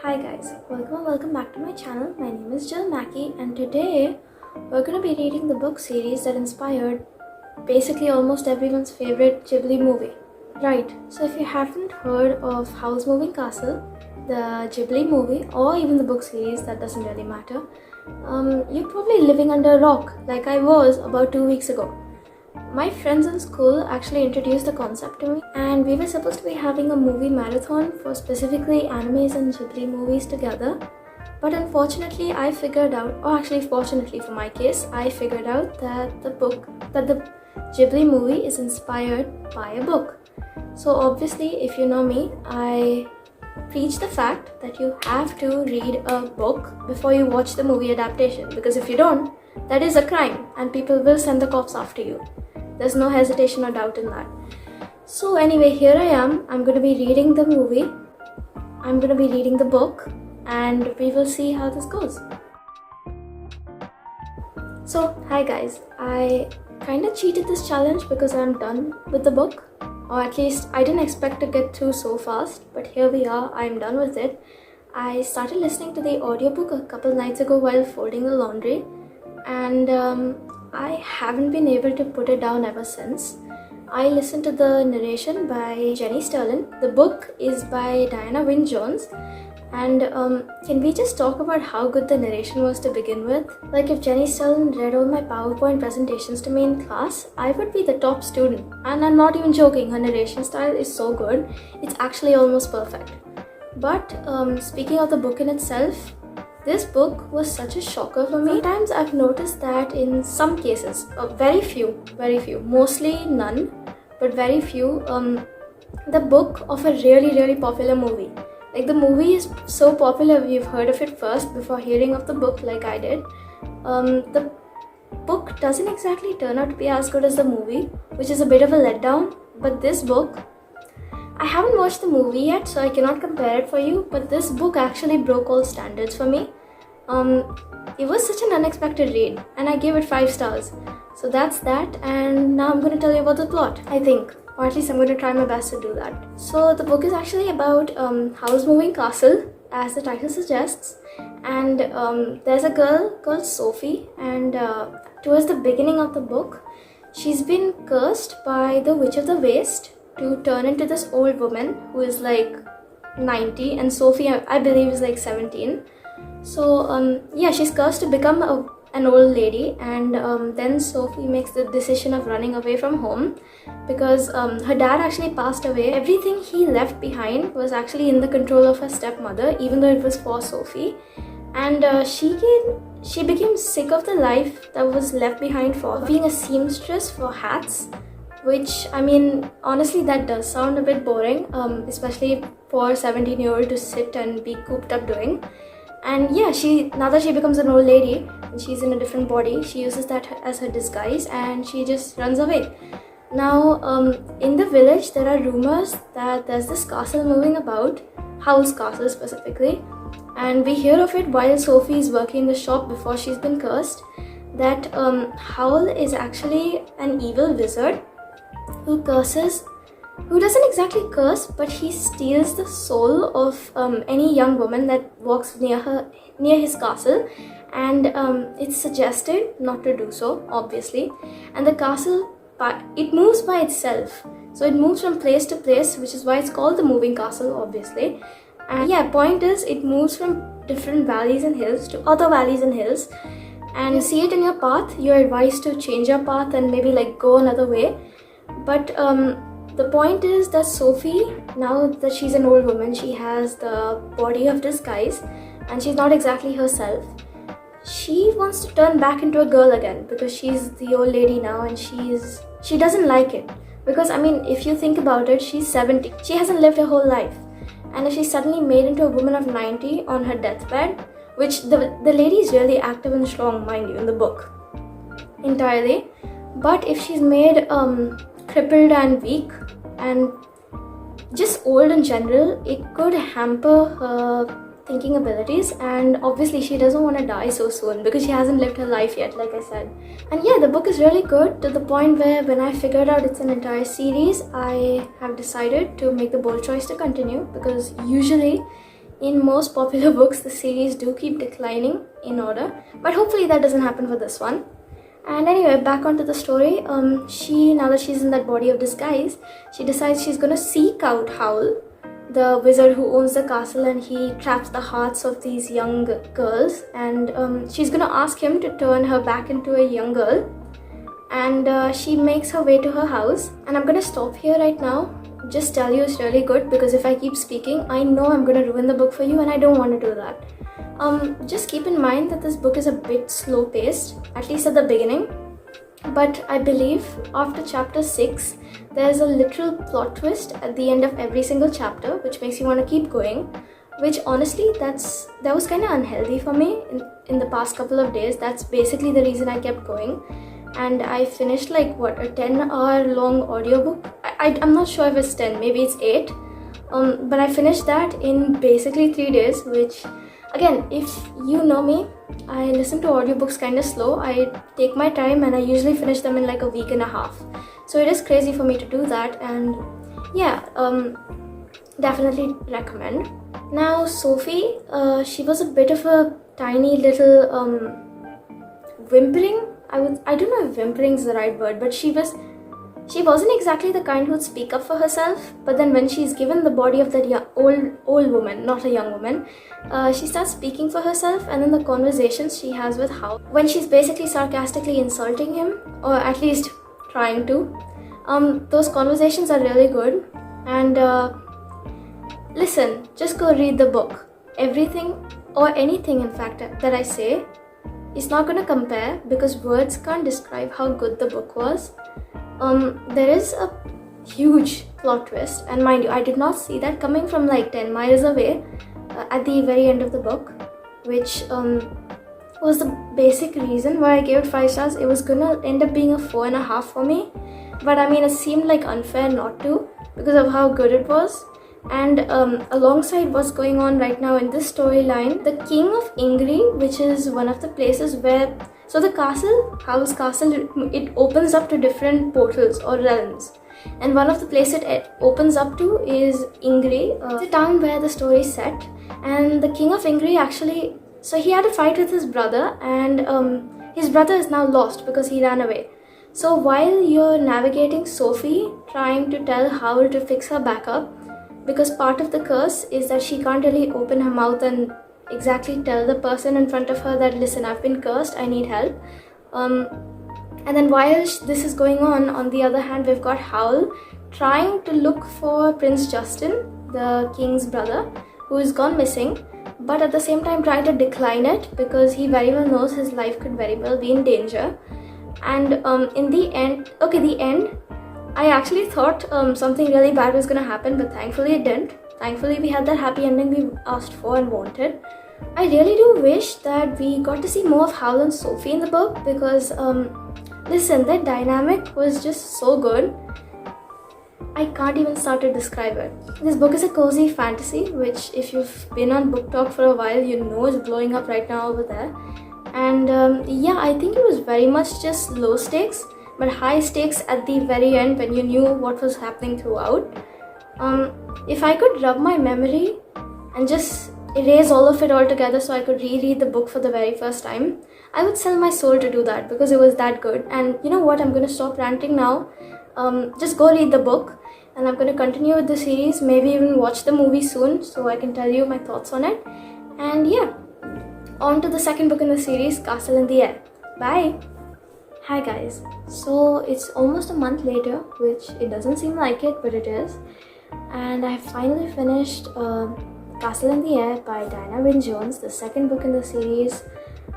Hi guys, welcome back to my channel. My name is Mackie and today we're going to be reading the book series that inspired basically almost everyone's favorite Ghibli movie. Right, so if you haven't heard of Howl's Moving Castle, the Ghibli movie, or even the book series, that doesn't really matter, you're probably living under a rock like I was about 2 weeks ago. My friends in school actually introduced the concept to me, and we were supposed to be having a movie marathon for specifically animes and Ghibli movies together. But unfortunately, I figured out, or actually fortunately for my case, I figured out that the Ghibli movie is inspired by a book. So obviously, if you know me, I preach the fact that you have to read a book before you watch the movie adaptation, because if you don't, that is a crime and people will send the cops after you. There's no hesitation or doubt in that. So anyway, here I am. I'm going to be reading the movie. I'm going to be reading the book and we will see how this goes. So, hi guys. I kind of cheated this challenge because I'm done with the book. Or at least I didn't expect to get through so fast. But here we are. I'm done with it. I started listening to the audiobook a couple nights ago while folding the laundry. And I haven't been able to put it down ever since. I listened to the narration by Jenny Sterlin. The book is by Diana Wynne Jones. And can we just talk about how good the narration was to begin with? Like, if Jenny Sterlin read all my PowerPoint presentations to me in class, I would be the top student. And I'm not even joking, her narration style is so good. It's actually almost perfect. But speaking of the book in itself, this book was such a shocker for me. Sometimes I've noticed that in some cases, very few, mostly none, but very few, the book of a really popular movie. Like, the movie is so popular, you've heard of it first before hearing of the book like I did. The book doesn't exactly turn out to be as good as the movie, which is a bit of a letdown. But this book, I haven't watched the movie yet, so I cannot compare it for you, but this book actually broke all standards for me. It was such an unexpected read, and I gave it 5 stars. So that's that, and now I'm going to tell you about the plot, I think. Or at least I'm going to try my best to do that. So the book is actually about Howl's Moving Castle, as the title suggests. And there's a girl called Sophie, and towards the beginning of the book, she's been cursed by the Witch of the Waste to turn into this old woman who is like 90, and Sophie, I believe, is like 17. So yeah, she's cursed to become an old lady, and then Sophie makes the decision of running away from home because her dad actually passed away. Everything he left behind was actually in the control of her stepmother, even though it was for Sophie. And she became sick of the life that was left behind for her, being a seamstress for hats. Which, I mean, honestly, that does sound a bit boring, especially for a 17-year-old to sit and be cooped up doing. And yeah, now that she becomes an old lady and she's in a different body, she uses that as her disguise and she just runs away. Now, in the village, there are rumors that there's this castle moving about, Howl's Castle specifically. And we hear of it while Sophie is working in the shop before she's been cursed, that Howl is actually an evil wizard who doesn't exactly curse, but he steals the soul of any young woman that walks near his castle, and it's suggested not to do so, obviously. And the castle, it moves by itself, so it moves from place to place, which is why it's called the moving castle, obviously. And yeah, point is, it moves from different valleys and hills to other valleys and hills, and you see it in your path. You're advised to change your path and maybe like go another way. But the point is that Sophie, now that she's an old woman, she has the body of disguise and she's not exactly herself. She wants to turn back into a girl again because she's the old lady now, and she doesn't like it. Because, I mean, if you think about it, she's 70. She hasn't lived her whole life. And if she's suddenly made into a woman of 90 on her deathbed, which the lady is really active and strong, mind you, in the book, entirely. But if she's made crippled and weak and just old in general, it could hamper her thinking abilities, and obviously she doesn't want to die so soon because she hasn't lived her life yet, like I said. And yeah, the book is really good, to the point where when I figured out it's an entire series, I have decided to make the bold choice to continue, because usually in most popular books, the series do keep declining in order, but hopefully that doesn't happen for this one. And anyway, back onto the story. Now that she's in that body of disguise, she decides she's gonna seek out Howl, the wizard who owns the castle, and he traps the hearts of these young girls. And she's gonna ask him to turn her back into a young girl. And she makes her way to her house. And I'm gonna stop here right now. Just tell you it's really good, because if I keep speaking, I know I'm gonna ruin the book for you, and I don't want to do that. Just keep in mind that this book is a bit slow paced, at least at the beginning. But I believe after chapter 6, there's a literal plot twist at the end of every single chapter, which makes you want to keep going. Which honestly, that was kind of unhealthy for me in the past couple of days. That's basically the reason I kept going. And I finished like a 10-hour long audiobook. I'm not sure if it's 10, maybe it's 8. But I finished that in basically 3 days, which again, if you know me, I listen to audiobooks kind of slow. I take my time and I usually finish them in like a week and a half. So it is crazy for me to do that, and yeah, definitely recommend. Now Sophie, she was a bit of a tiny little whimpering. I don't know if whimpering is the right word, but she wasn't exactly the kind who'd speak up for herself. But then when she's given the body of that old woman, not a young woman, she starts speaking for herself. And then the conversations she has with Howl, when she's basically sarcastically insulting him, or at least trying to, those conversations are really good. And listen, just go read the book. Everything or anything in fact that I say is not going to compare, because words can't describe how good the book was. There is a huge plot twist, and mind you, I did not see that coming from like 10 miles away at the very end of the book, which was the basic reason why I gave it 5 stars. It was gonna end up being a 4.5 for me, but I mean, it seemed like unfair not to, because of how good it was. And alongside what's going on right now in this storyline, the King of Ingri, which is one of the places where, so the castle, Howl's castle, it opens up to different portals or realms. And one of the places it opens up to is Ingri, the town where the story is set. And the King of Ingri actually, so he had a fight with his brother, and his brother is now lost because he ran away. So while you're navigating Sophie, trying to tell Howl to fix her back up, because part of the curse is that she can't really open her mouth and exactly tell the person in front of her that, listen, I've been cursed, I need help. And then while this is going on the other hand, we've got Howl trying to look for Prince Justin, the king's brother, who is gone missing, but at the same time trying to decline it, because he very well knows his life could very well be in danger. And in the end, I actually thought something really bad was going to happen, but thankfully it didn't. Thankfully we had that happy ending we asked for and wanted. I really do wish that we got to see more of Howl and Sophie in the book, because listen, that dynamic was just so good. I can't even start to describe it. This book is a cozy fantasy, which if you've been on Book Talk for a while, you know is blowing up right now over there. And yeah, I think it was very much just low stakes, but high stakes at the very end when you knew what was happening throughout. If I could rub my memory and just erase all of it all together so I could reread the book for the very first time, I would sell my soul to do that, because it was that good. And you know what, I'm going to stop ranting now. Just go read the book, and I'm going to continue with the series, maybe even watch the movie soon so I can tell you my thoughts on it. And yeah, on to the second book in the series, Castle in the Air. Bye! Hi guys, so it's almost a month later, which it doesn't seem like it, but it is. And I finally finished Castle in the Air by Diana Wynne Jones, the second book in the series,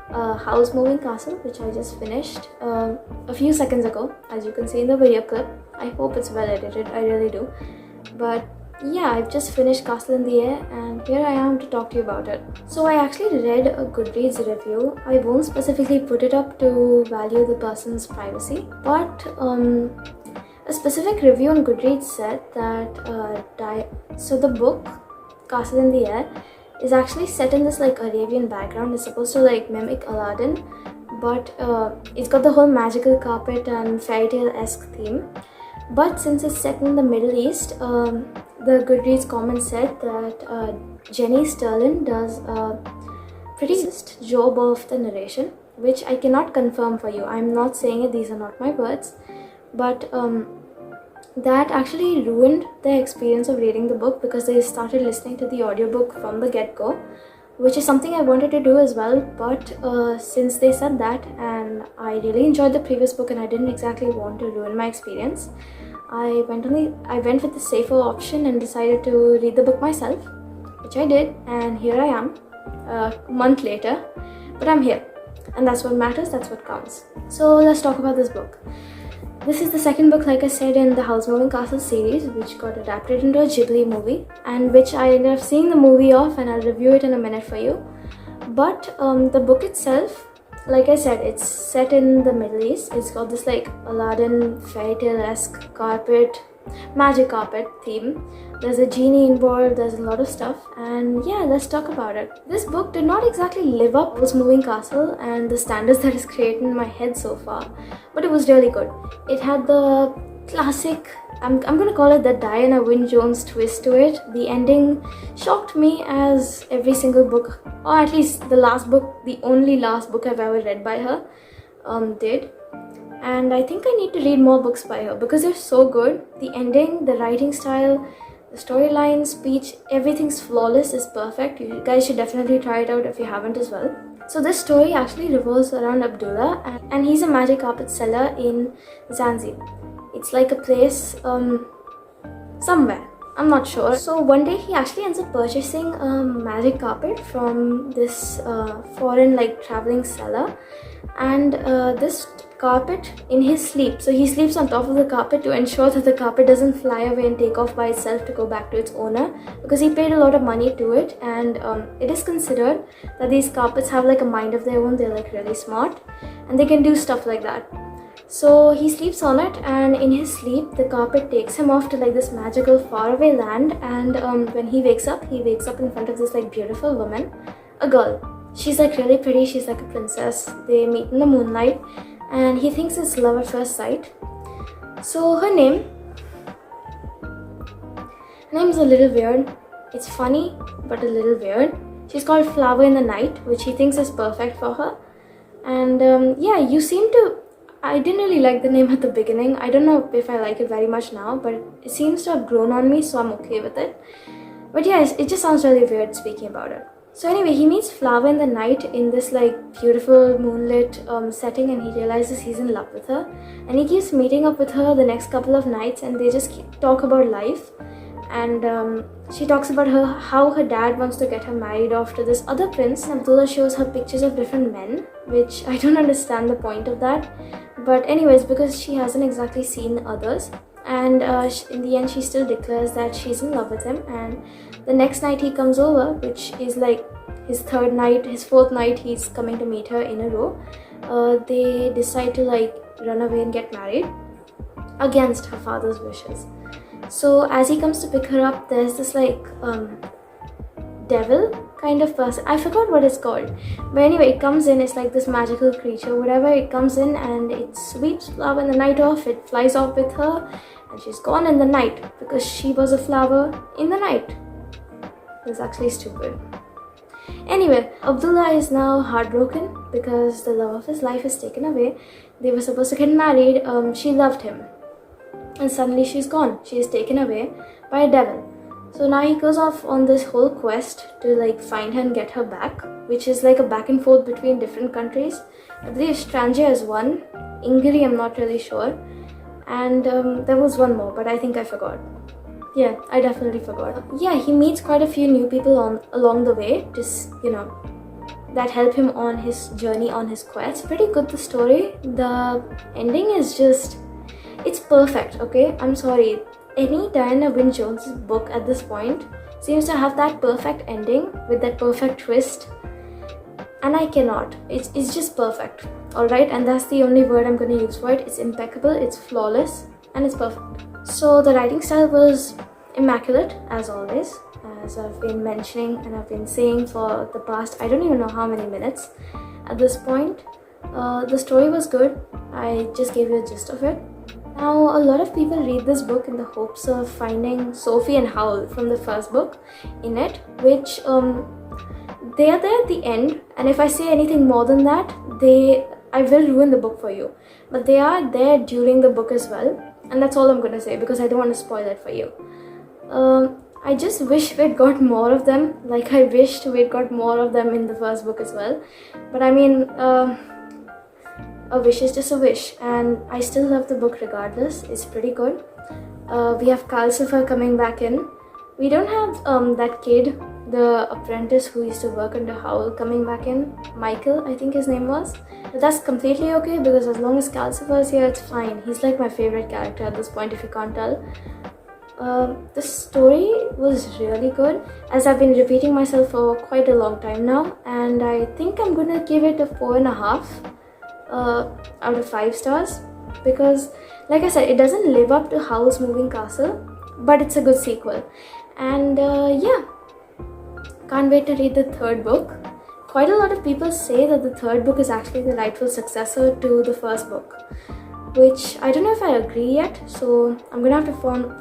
Howl's Moving Castle, which I just finished a few seconds ago, as you can see in the video clip. I hope it's well edited, I really do. But yeah, I've just finished Castle in the Air, and here I am to talk to you about it. So I actually read a Goodreads review. I won't specifically put it up to value the person's privacy, but a specific review on Goodreads said that so the book Castle in the Air is actually set in this like Arabian background. It's supposed to like mimic Aladdin, but it's got the whole magical carpet and fairy tale-esque theme. But since it's set in the Middle East, the Goodreads comment said that Jenny Sterling does a pretty good job of the narration, which I cannot confirm for you. I'm not saying it, these are not my words, but that actually ruined their experience of reading the book because they started listening to the audiobook from the get-go, which is something I wanted to do as well. But since they said that, and I really enjoyed the previous book and I didn't exactly want to ruin my experience, I went with the safer option and decided to read the book myself, which I did, and here I am a month later, but I'm here, and that's what matters, that's what counts. So let's talk about this book. This is the second book, like I said, in the House Moving Castle series, which got adapted into a Ghibli movie, and which I ended up seeing the movie of, and I'll review it in a minute for you. But the book itself, like I said, it's set in the Middle East. It's got this like Aladdin fairy tale-esque carpet, magic carpet theme. There's a genie involved, there's a lot of stuff, and yeah, let's talk about it. This book did not exactly live up to House Moving Castle and the standards that is created in my head so far, but it was really good. It had the classic, I'm gonna call it the Diana Wynne Jones twist to it. The ending shocked me, as every single book, or at least the last book, the only last book I've ever read by her, did. And I think I need to read more books by her because they're so good. The ending, the writing style, the storyline, speech, everything's flawless, is perfect. You guys should definitely try it out if you haven't as well. So this story actually revolves around Abdullah, and he's a magic carpet seller in Zanzibar. It's like a place somewhere, I'm not sure. So one day he actually ends up purchasing a magic carpet from this foreign like traveling seller, and this carpet in his sleep, so he sleeps on top of the carpet to ensure that the carpet doesn't fly away and take off by itself to go back to its owner, because he paid a lot of money to it. And it is considered that these carpets have like a mind of their own. They're like really smart and they can do stuff like that. So he sleeps on it, and in his sleep the carpet takes him off to like this magical faraway land. And when he wakes up in front of this like beautiful woman, a girl. She's like really pretty, she's like a princess. They meet in the moonlight and he thinks it's love at first sight. So her name's a little weird. It's funny but a little weird. She's called Flower in the Night, which he thinks is perfect for her. And yeah, I didn't really like the name at the beginning. I don't know if I like it very much now, but it seems to have grown on me, so I'm okay with it. But yeah, it just sounds really weird speaking about it. So anyway, he meets Flower in the Night in this like beautiful moonlit setting, and he realizes he's in love with her. And he keeps meeting up with her the next couple of nights, and they just talk about life. And she talks about how her dad wants to get her married off to this other prince. And Abdullah shows her pictures of different men, which I don't understand the point of that. But anyways, because she hasn't exactly seen others, and in the end she still declares that she's in love with him. And the next night he comes over, which is like his fourth night he's coming to meet her in a row. They decide to like run away and get married against her father's wishes. So as he comes to pick her up, there's this like devil kind of person. I forgot what it's called, but anyway, it comes in. It's like this magical creature, whatever. It comes in and it sweeps Flower in the Night off. It flies off with her, and she's gone in the night because she was a flower in the night. It's actually stupid. Anyway, Abdullah is now heartbroken because the love of his life is taken away. They were supposed to get married. She loved him, and suddenly she's gone. She is taken away by a devil. So now he goes off on this whole quest to like find her and get her back, which is like a back and forth between different countries. I believe Strangia is one, Ingri I'm not really sure, and there was one more, but I think I forgot. Yeah, I definitely forgot. Yeah, he meets quite a few new people along the way, just, that help him on his journey, on his quest. Pretty good, the story. The ending is just, it's perfect, okay? I'm sorry. Any Diana Wynne Jones book at this point seems to have that perfect ending with that perfect twist, and I cannot. It's just perfect, alright? And that's the only word I'm going to use for it. It's impeccable, it's flawless, and it's perfect. So the writing style was immaculate, as always, as I've been mentioning and I've been saying for the past, I don't even know how many minutes at this point. The story was good. I just gave you a gist of it. Now, a lot of people read this book in the hopes of finding Sophie and Howl from the first book in it, which they are there at the end, and if I say anything more than that, I will ruin the book for you. But they are there during the book as well, and that's all I'm gonna say because I don't want to spoil it for you. I just wish we'd got more of them, like I wished we'd got more of them in the first book as well. But I mean, a wish is just a wish, and I still love the book regardless. It's pretty good. We have Calcifer coming back in. We don't have that kid, the apprentice who used to work under Howl, coming back in. Michael, I think his name was. But that's completely okay because as long as Calcifer is here, it's fine. He's like my favorite character at this point, if you can't tell. The story was really good, as I've been repeating myself for quite a long time now, and I think I'm gonna give it a 4.5 out of 5 stars because, like I said, it doesn't live up to Howl's Moving Castle, but it's a good sequel. And yeah, can't wait to read the third book. Quite a lot of people say that the third book is actually the rightful successor to the first book, which I don't know if I agree yet, so I'm gonna have to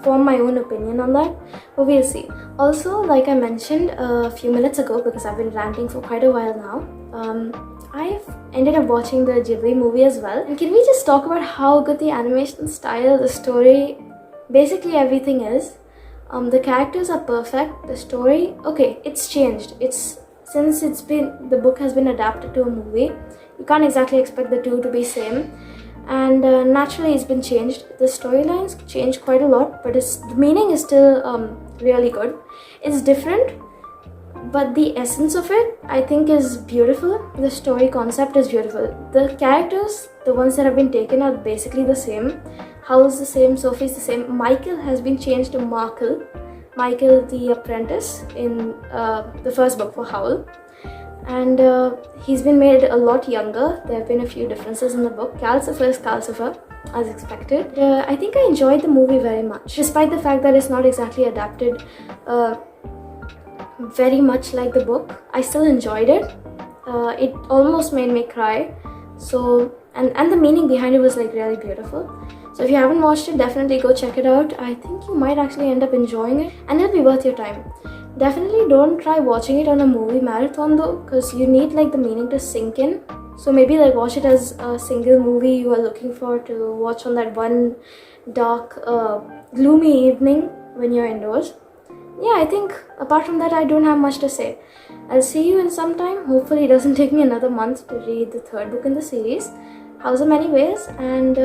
form my own opinion on that, but we'll see. Also, like I mentioned a few minutes ago, because I've been ranting for quite a while now, I've ended up watching the Ghibli movie as well. And can we just talk about how good the animation style, the story, basically everything is. The characters are perfect, the story, okay, it's changed. Since the book has been adapted to a movie, you can't exactly expect the two to be same. And naturally it's been changed. The storylines changed quite a lot, but the meaning is still really good. It's different, but the essence of it, I think, is beautiful. The story concept is beautiful. The characters, the ones that have been taken, are basically the same. Howl's the same, Sophie's the same. Michael has been changed to Michael the apprentice in the first book for Howl. And he's been made a lot younger. There have been a few differences in the book. Calcifer is Calcifer, as expected. I think I enjoyed the movie very much, despite the fact that it's not exactly adapted very much like the book. I still enjoyed it. It almost made me cry. So, and the meaning behind it was like really beautiful. So if you haven't watched it, definitely go check it out. I think you might actually end up enjoying it, and it'll be worth your time. Definitely don't try watching it on a movie marathon though, because you need like the meaning to sink in. So maybe like watch it as a single movie you are looking for to watch on that one dark, gloomy evening when you're indoors. Yeah, I think apart from that, I don't have much to say. I'll see you in some time. Hopefully it doesn't take me another month to read the third book in the series, House of Many Ways, and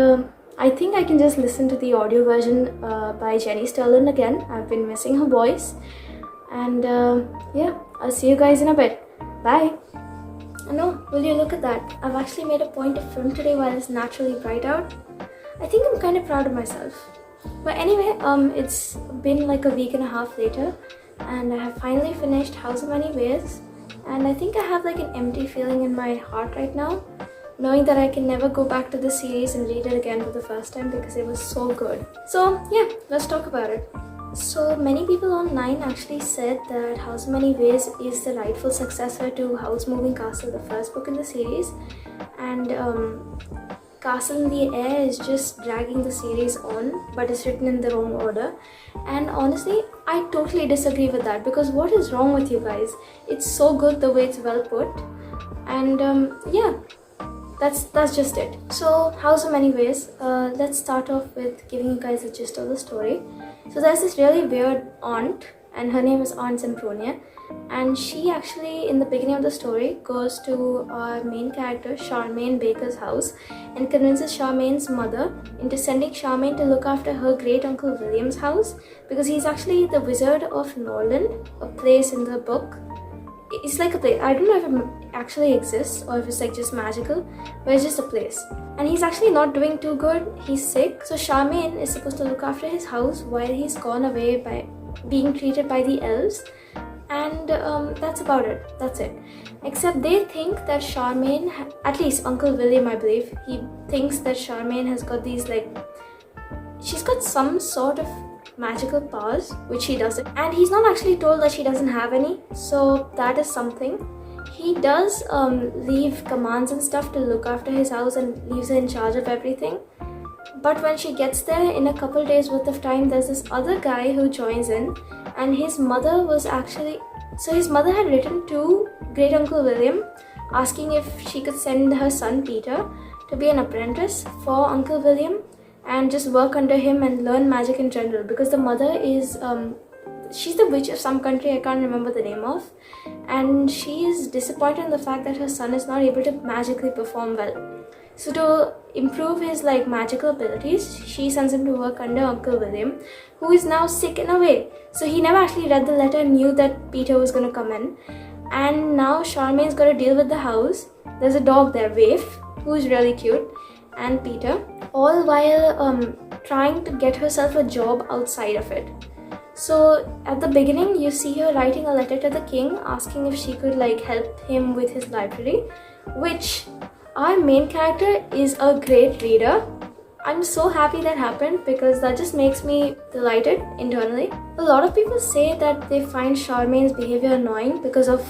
I think I can just listen to the audio version by Jenny Sterlin again. I've been missing her voice. And yeah, I'll see you guys in a bit. Bye. No, will you look at that? I've actually made a point of film today while it's naturally bright out. I think I'm kind of proud of myself. But anyway, it's been like a week and a half later, and I have finally finished House of Many Ways. And I think I have like an empty feeling in my heart right now, knowing that I can never go back to the series and read it again for the first time because it was so good. So yeah, let's talk about it. So many people online actually said that House of Many Ways is the rightful successor to Howl's Moving Castle, the first book in the series, and Castle in the Air is just dragging the series on, but it's written in the wrong order. And honestly, I totally disagree with that, because what is wrong with you guys? It's so good the way it's well put, and yeah, that's just it. So House of Many Ways, let's start off with giving you guys a gist of the story. So there's this really weird aunt, and her name is Aunt Sempronia, and she actually, in the beginning of the story, goes to our main character Charmaine Baker's house and convinces Charmaine's mother into sending Charmaine to look after her great uncle William's house, because he's actually the Wizard of Norland, a place in the book. It's like a place. I don't know if it actually exists or if it's like just magical, but it's just a place. And he's actually not doing too good. He's sick. So Charmaine is supposed to look after his house while he's gone away by being treated by the elves. And that's about it. That's it. Except they think that Charmaine, at least Uncle William, I believe, he thinks that Charmaine has got these like, she's got some sort of magical powers, which he doesn't, and he's not actually told that she doesn't have any, so that is something. He does leave commands and stuff to look after his house and leaves her in charge of everything, But when she gets there, in a couple days worth of time, there's this other guy who joins in, and his mother was actually... So his mother had written to Great Uncle William asking if she could send her son Peter to be an apprentice for Uncle William and just work under him and learn magic in general, because the mother is... she's the witch of some country I can't remember the name of, and she is disappointed in the fact that her son is not able to magically perform well. So to improve his magical abilities, she sends him to work under Uncle William, who is now sick in a way. So he never actually read the letter and knew that Peter was going to come in. And now Charmaine's got to deal with the house. There's a dog there, Waif, who's really cute, and Peter, all while trying to get herself a job outside of it. So at the beginning, you see her writing a letter to the king asking if she could help him with his library, which our main character is a great reader. I'm so happy that happened because that just makes me delighted internally. A lot of people say that they find Charmaine's behavior annoying because of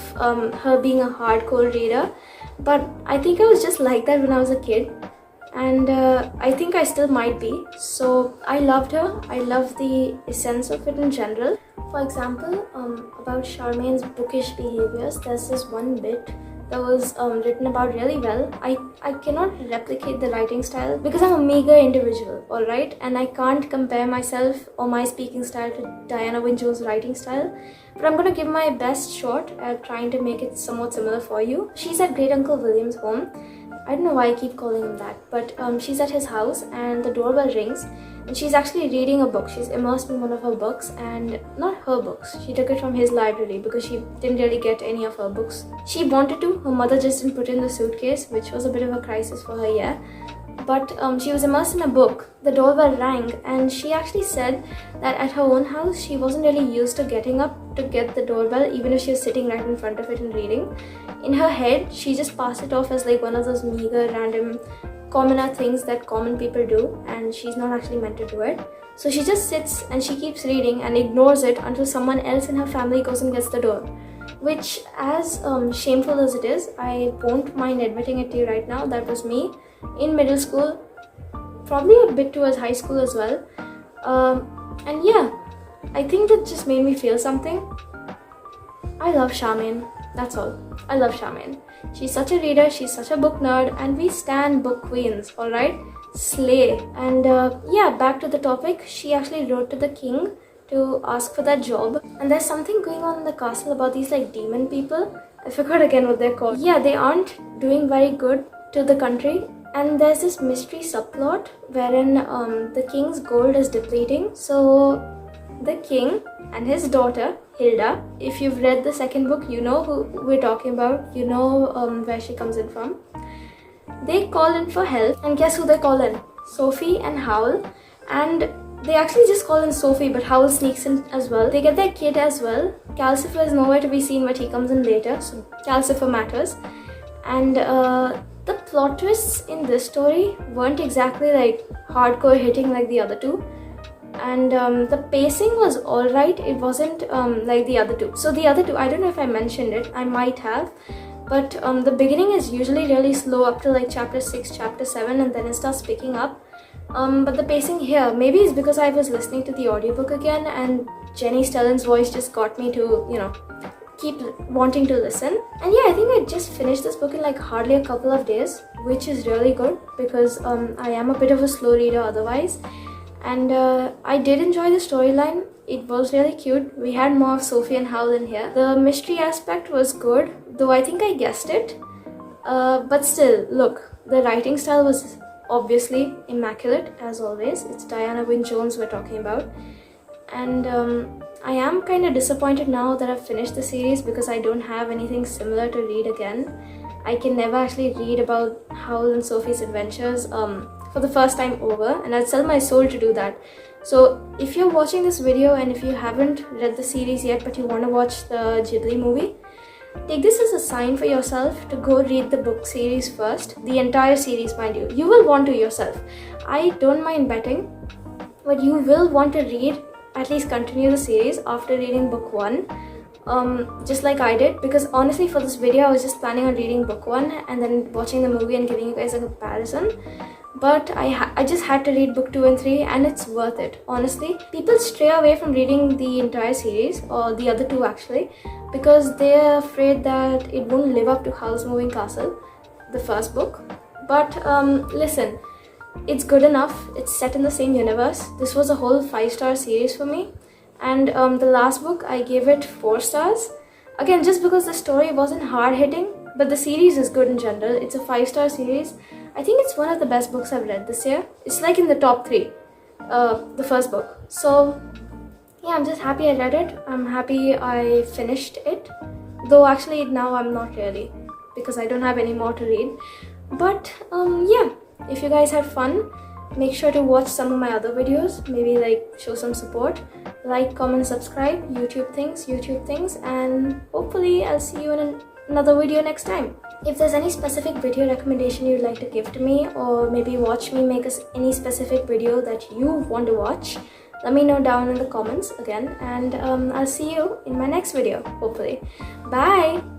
her being a hardcore reader, but I think I was just like that when I was a kid, and I think I still might be. So I loved her. I love the essence of it in general. For example, about Charmaine's bookish behaviors, there's this one bit that was written about really well. I cannot replicate the writing style because I'm a meager individual, alright? And I can't compare myself or my speaking style to Diana Wynne Jones' writing style. But I'm going to give my best shot at trying to make it somewhat similar for you. She's at Great Uncle William's home. I don't know why I keep calling him that, but she's at his house and the doorbell rings and she's actually reading a book. She's immersed in one of her books, and not her books. She took it from his library because she didn't really get any of her books. She wanted to, her mother just didn't put in the suitcase, which was a bit of a crisis for her, yeah. But she was immersed in a book. The doorbell rang and she actually said that at her own house, she wasn't really used to getting up to get the doorbell, even if she was sitting right in front of it and reading. In her head, she just passed it off as one of those meager, random, commoner things that common people do, and she's not actually meant to do it. So she just sits and she keeps reading and ignores it until someone else in her family goes and gets the door. Which, as shameful as it is, I won't mind admitting it to you right now, that was me in middle school, probably a bit towards high school as well. And yeah, I think that just made me feel something. I love Charmaine, that's all. I love Charmaine. She's such a reader, she's such a book nerd, and we stan book queens, alright? Slay. And yeah, back to the topic, she actually wrote to the king to ask for that job. And there's something going on in the castle about these demon people. I forgot again what they're called. Yeah, they aren't doing very good to the country. And there's this mystery subplot wherein the king's gold is depleting. So the king and his daughter, Hilda, if you've read the second book, you know who we're talking about. You know where she comes in from. They call in for help, and guess who they call in? Sophie and Howl. And they actually just call in Sophie, but Howl sneaks in as well. They get their kid as well. Calcifer is nowhere to be seen, but he comes in later, so Calcifer matters. And the plot twists in this story weren't exactly hardcore hitting like the other two. And the pacing was alright, it wasn't like the other two. So the other two, I don't know if I mentioned it, I might have. But the beginning is usually really slow up to chapter 6, chapter 7, and then it starts picking up. But the pacing here, maybe it's because I was listening to the audiobook again and Jenny Stellan's voice just got me to, keep wanting to listen. And yeah, I think I just finished this book in hardly a couple of days, which is really good because I am a bit of a slow reader otherwise. And I did enjoy the storyline. It was really cute. We had more of Sophie and Howl in here. The mystery aspect was good, though I think I guessed it. But still, look, the writing style was obviously immaculate as always. It's Diana Wynne Jones we're talking about. And I am kind of disappointed now that I've finished the series because I don't have anything similar to read again. I can never actually read about Howl and Sophie's adventures for the first time over, and I'd sell my soul to do that. So if you're watching this video and if you haven't read the series yet but you want to watch the Ghibli movie, take this as a sign for yourself to go read the book series first. The entire series, mind you. You will want to yourself. I don't mind betting, but you will want to read, at least continue the series after reading book 1. just like I did, because honestly for this video I was just planning on reading book 1 and then watching the movie and giving you guys a comparison. But I just had to read book 2 and 3 and it's worth it, honestly. People stray away from reading the entire series, or the other two actually, because they're afraid that it won't live up to Howl's Moving Castle, the first book. But listen, it's good enough. It's set in the same universe. This was a whole 5-star series for me. And the last book, I gave it 4 stars. Again, just because the story wasn't hard-hitting, but the series is good in general. It's a 5-star series. I think it's one of the best books I've read this year. It's like in the top 3, the first book. So yeah, I'm just happy I read it. I'm happy I finished it. Though actually now I'm not really, because I don't have any more to read. But yeah, if you guys had fun, make sure to watch some of my other videos. Maybe like show some support. Like, comment, subscribe, YouTube things, and hopefully I'll see you in another video next time. If there's any specific video recommendation you'd like to give to me, or maybe watch me make any specific video that you want to watch, let me know down in the comments again, and I'll see you in my next video, hopefully. Bye!